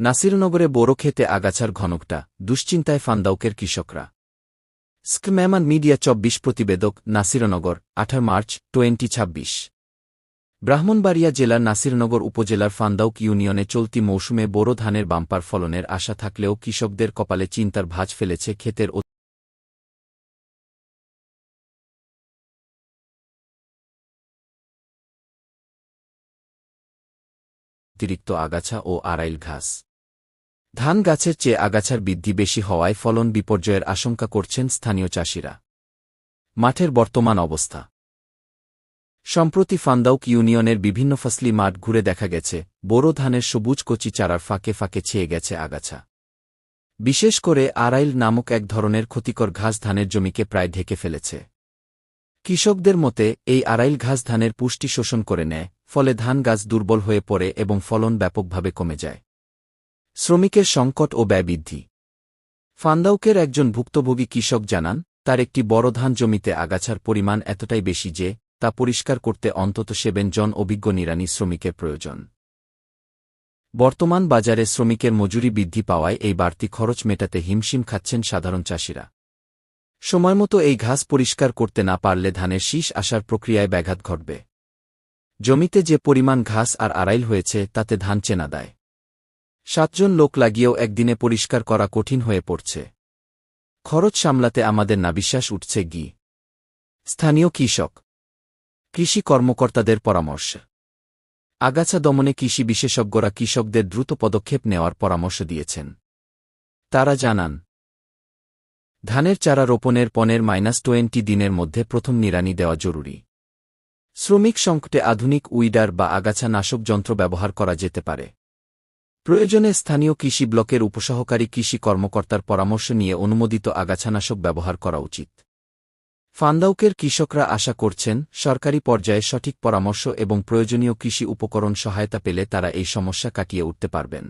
নাসিরনগরে বোরো খেতে আগাছার ঘনকটা, দুশ্চিন্তায় ফান্দাউকের কৃষকরা। স্কম্যামান মিডিয়া ২৪ প্রতিবেদক নাসিরনগর ১৮ মার্চ 2026। ব্রাহ্মণবাড়িয়া জেলার নাসিরনগর উপজেলার ফান্দাউক ইউনিয়নে চলতি মৌসুমে বোরো ধানের বাম্পার ফলনের আশা থাকলেও কৃষকদের কপালে চিন্তার ভাঁজ ফেলেছে ক্ষেতের অতিরিক্ত আগাছা ও আড়াইল ঘাস। ধান গাছের চেয়ে আগাছার বৃদ্ধি বেশি হওয়ায় ফলন বিপর্যয়ের আশঙ্কা করছেন স্থানীয় চাষিরা। মাঠের বর্তমান অবস্থা। সম্প্রতি ফান্দাউক ইউনিয়নের বিভিন্ন ফসলি মাঠ ঘুরে দেখা গেছে, বোরো ধানের সবুজ কচি চারার ফাঁকে ফাঁকে ছেয়ে গেছে আগাছা। বিশেষ করে আড়াইল নামক এক ধরনের ক্ষতিকর ঘাস ধানের জমিকে প্রায় ঢেকে ফেলেছে। কৃষকদের মতে এই আড়াইল ঘাস ধানের পুষ্টি শোষণ করে নেয়, ফলে ধান গাছ দুর্বল হয়ে পড়ে এবং ফলন ব্যাপকভাবে কমে যায়। শ্রমিকের সংকট ও ব্যয় বৃদ্ধি। ফান্দাউকের একজন ভুক্তভোগী কৃষক জানান, তার একটি বড় ধান জমিতে আগাছার পরিমাণ এতটাই বেশি যে তা পরিষ্কার করতে অন্তত 7 জন অভিজ্ঞ নিড়ানি শ্রমিকের প্রয়োজন। বর্তমান বাজারে শ্রমিকের মজুরি বৃদ্ধি পাওয়ায় এই বাড়তি খরচ মেটাতে হিমশিম খাচ্ছেন সাধারণ চাষিরা। সময়মতো এই ঘাস পরিষ্কার করতে না পারলে ধানের শীষ আসার প্রক্রিয়ায় ব্যাঘাত ঘটবে। জমিতে যে পরিমাণ ঘাস আর আড়াইল হয়েছে তাতে ধান চেনা দেয়। 7 জন লোক লাগিয়েও একদিনে পরিষ্কার করা কঠিন হয়ে পড়ছে। খরচ সামলাতে আমাদের নাবিশ্বাস উঠছে গি। স্থানীয় কৃষক, কৃষি কর্মকর্তাদের পরামর্শ। আগাছা দমনে কৃষি বিশেষজ্ঞরা কৃষকদের দ্রুত পদক্ষেপ নেওয়ার পরামর্শ দিয়েছেন। তারা জানান, ধানের চারা রোপণের 15-20 দিনের মধ্যে প্রথম নিড়ানি দেওয়া জরুরি। শ্রমিক সংকটে আধুনিক উইডার বা আগাছা নাশক যন্ত্র ব্যবহার করা যেতে পারে। প্রয়োজনে স্থানীয় কৃষি ব্লকের উপসহকারী কৃষি কর্মকর্তার পরামর্শ নিয়ে অনুমোদিত আগাছানাশক ব্যবহার করা উচিত। ফান্দাউকের কৃষকরা আশা করছেন, সরকারি পর্যায়ে সঠিক পরামর্শ এবং প্রয়োজনীয় কৃষি উপকরণ সহায়তা পেলে তারা এই সমস্যা কাটিয়ে উঠতে পারবেন।